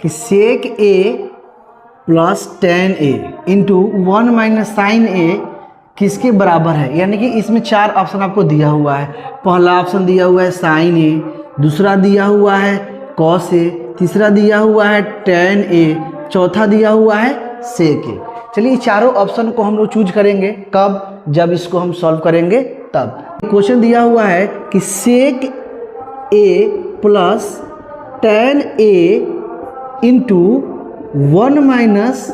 कि सेक ए plus ten ए into 1 minus sign ए किसके बराबर है। यानी कि इसमें 4 ऑप्शन आपको दिया हुआ है। पहला ऑप्शन दिया हुआ है साइन ए, दूसरा दिया हुआ है कॉस ए, तीसरा दिया हुआ है टेन ए, चौथा दिया हुआ है सेक ए। चलिए चारों ऑप्शन को हम लोग चूज करेंगे कब, जब इसको हम सॉल्व करेंगे तब। क्वेश्चन दिया हुआ है कि सेक ए प्लस टेन ए इंटू 1 माइनस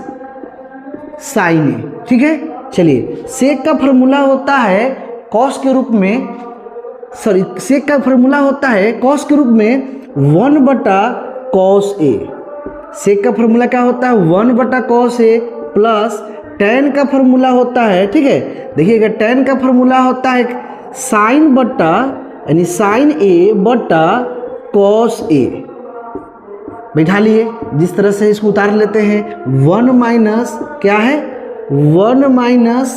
साइन ए। ठीक है, चलिए सेक का फॉर्मूला होता है कॉस के रूप में, सॉरी सेक का फॉर्मूला होता है कॉस के रूप में 1 बटा कॉस ए। सेक का फॉर्मूला क्या होता है 1 बटा कॉस ए प्लस टेन का फॉर्मूला होता है, ठीक है देखिएगा टेन का फॉर्मूला होता है साइन बटा यानी साइन ए बटा कॉस ए। बैठा लिए, जिस तरह से इसको उतार लेते हैं 1 माइनस क्या है 1 माइनस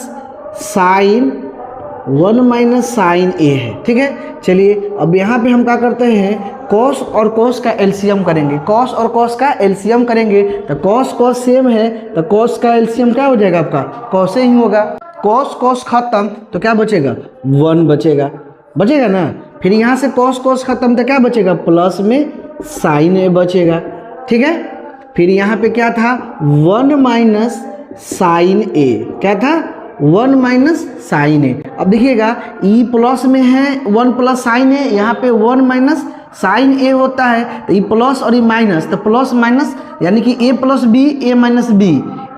साइन ए है। ठीक है, चलिए अब यहाँ पे हम क्या करते हैं कॉस और कॉस का एलसीएम करेंगे। कॉस और कॉस का एलसीएम करेंगे तो कॉस कॉस सेम है तो कॉस का एलसीएम क्या हो जाएगा आपका कॉस ही होगा। कॉस कॉस खत्म तो क्या बचेगा 1 बचेगा ना। फिर यहाँ से कॉस कॉस खत्म तो क्या बचेगा प्लस में साइन ए बचेगा। ठीक है, फिर यहाँ पे क्या था 1 माइनस साइन ए, क्या था 1 माइनस साइन ए। अब देखिएगा ई प्लस में है 1 प्लस साइन ए, यहाँ पे 1 माइनस साइन ए होता है तो ई प्लस और ई माइनस, तो प्लस माइनस यानी कि ए प्लस बी ए माइनस बी,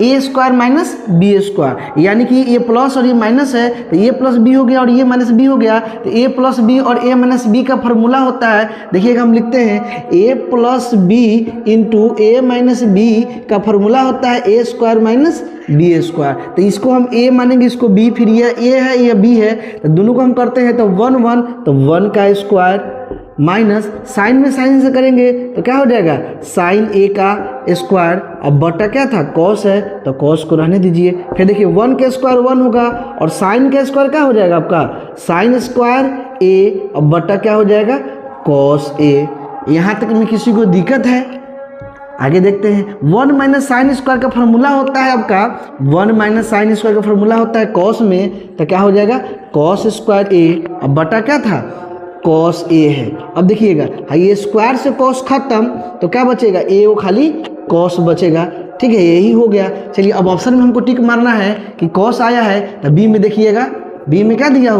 ए स्क्वायर माइनस बी स्क्वायर, यानी कि ए प्लस और ये माइनस है तो ए प्लस बी हो गया और ये माइनस बी हो गया। तो ए प्लस बी और ए माइनस बी का फॉर्मूला होता है, देखिएगा हम लिखते हैं ए प्लस बी इंटू ए माइनस बी का फॉर्मूला होता है ए स्क्वायर माइनस बी स्क्वायर। तो इसको हम ए मानेंगे, इसको बी, फिर ये ए है ये बी है तो दोनों को हम करते हैं तो 1 1 तो 1 का स्क्वायर माइनस साइन में साइन से करेंगे तो क्या हो जाएगा साइन ए का स्क्वायर। अब बटा क्या था कॉस है तो कॉस को रहने दीजिए। फिर देखिए 1 का स्क्वायर 1 होगा और साइन का स्क्वायर क्या हो जाएगा आपका साइन स्क्वायर ए, अब बटा क्या हो जाएगा कॉस ए। यहाँ तक में किसी को दिक्कत है? आगे देखते हैं 1 माइनस साइन स्क्वायर का फॉर्मूला होता है आपका 1 माइनस साइन स्क्वायर का फॉर्मूला होता है कॉस में तो क्या हो जाएगा कॉस स्क्वायर ए, अब बटा क्या था कॉस ए है। अब देखिएगा ये स्क्वायर से कॉस खत्म तो क्या बचेगा ए वो खाली कॉस बचेगा। ठीक है, यही हो गया। चलिए अब ऑप्शन में हमको टिक मारना है कि कॉस आया है तो बी में देखिएगा बी में क्या दिया